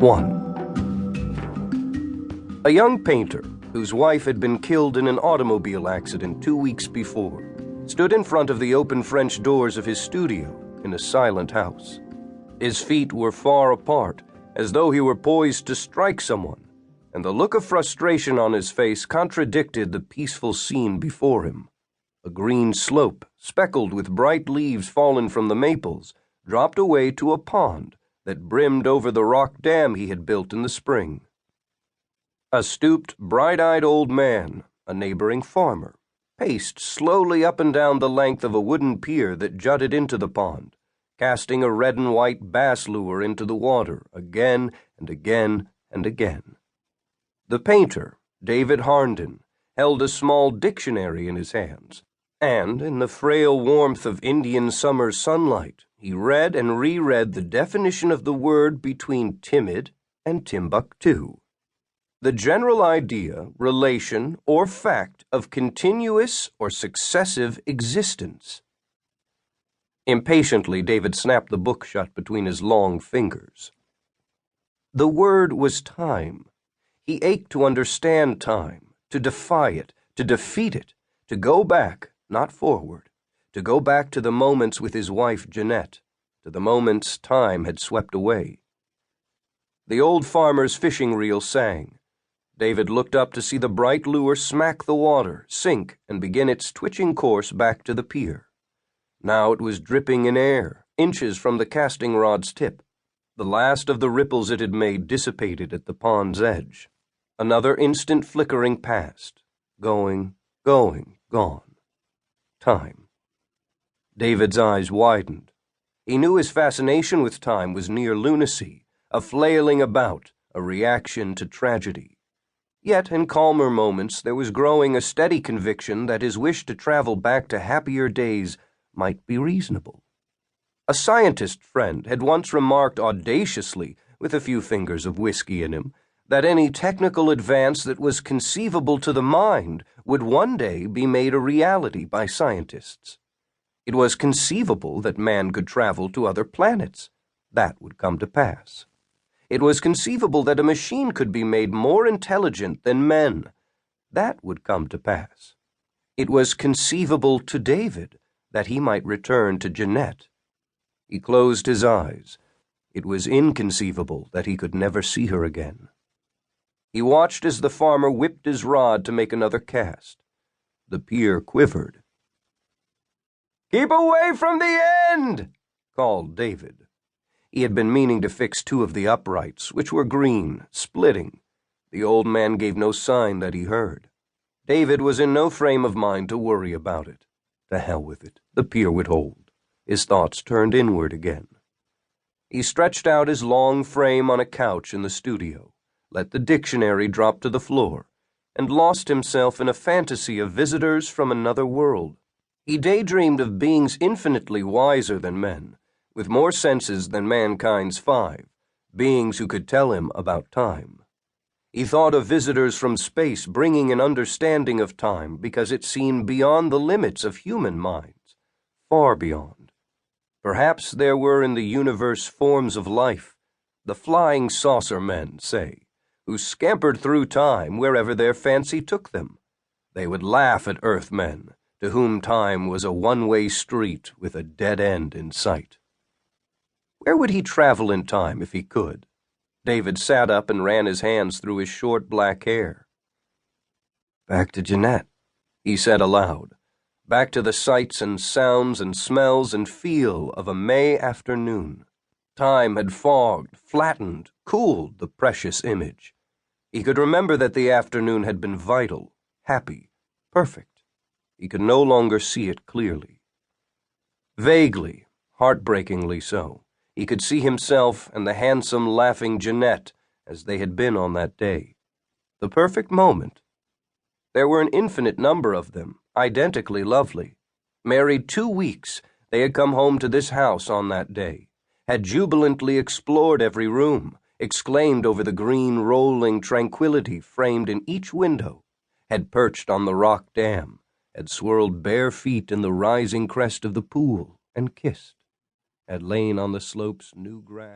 1. A young painter, whose wife had been killed in an automobile accident 2 weeks before, stood in front of the open French doors of his studio in a silent house. His feet were far apart, as though he were poised to strike someone, and the look of frustration on his face contradicted the peaceful scene before him. A green slope, speckled with bright leaves fallen from the maples, dropped away to a pond that brimmed over the rock dam he had built in the spring. A stooped, bright-eyed old man, a neighboring farmer, paced slowly up and down the length of a wooden pier that jutted into the pond, casting a red and white bass lure into the water again and again and again. The painter, David Harnden, held a small dictionary in his hands, and in the frail warmth of Indian summer sunlight, he read and reread the definition of the word between timid and Timbuktu. The general idea, relation, or fact of continuous or successive existence. Impatiently, David snapped the book shut between his long fingers. The word was time. He ached to understand time, to defy it, to defeat it, to go back, not forward, to go back to the moments with his wife Jeanette, to the moments time had swept away. The old farmer's fishing reel sang. David looked up to see the bright lure smack the water, sink, and begin its twitching course back to the pier. Now it was dripping in air, inches from the casting rod's tip. The last of the ripples it had made dissipated at the pond's edge. Another instant flickering past, going, gone. Time. David's eyes widened. He knew his fascination with time was near lunacy, a flailing about, a reaction to tragedy. Yet in calmer moments there was growing a steady conviction that his wish to travel back to happier days might be reasonable. A scientist friend had once remarked audaciously, with a few fingers of whiskey in him, that any technical advance that was conceivable to the mind would one day be made a reality by scientists. It was conceivable that man could travel to other planets. That would come to pass. It was conceivable that a machine could be made more intelligent than men. That would come to pass. It was conceivable to David that he might return to Jeanette. He closed his eyes. It was inconceivable that he could never see her again. He watched as the farmer whipped his rod to make another cast. The pier quivered. "Keep away from the end!" called David. He had been meaning to fix 2 of the uprights, which were green, splitting. The old man gave no sign that he heard. David was in no frame of mind to worry about it. To hell with it. The pier would hold. His thoughts turned inward again. He stretched out his long frame on a couch in the studio, let the dictionary drop to the floor, and lost himself in a fantasy of visitors from another world. He daydreamed of beings infinitely wiser than men, with more senses than mankind's 5, beings who could tell him about time. He thought of visitors from space bringing an understanding of time because it seemed beyond the limits of human minds, far beyond. Perhaps there were in the universe forms of life, the flying saucer men, say, who scampered through time wherever their fancy took them. They would laugh at Earthmen, to whom time was a one-way street with a dead end in sight. Where would he travel in time if he could? David sat up and ran his hands through his short black hair. "Back to Jeanette," he said aloud. Back to the sights and sounds and smells and feel of a May afternoon. Time had fogged, flattened, cooled the precious image. He could remember that the afternoon had been vital, happy, perfect. He could no longer see it clearly. Vaguely, heartbreakingly so, he could see himself and the handsome, laughing Jeanette as they had been on that day. The perfect moment. There were an infinite number of them, identically lovely. Married 2 weeks, they had come home to this house on that day, had jubilantly explored every room, exclaimed over the green, rolling tranquility framed in each window, had perched on the rock dam, had swirled bare feet in the rising crest of the pool and kissed, had lain on the slope's new grass.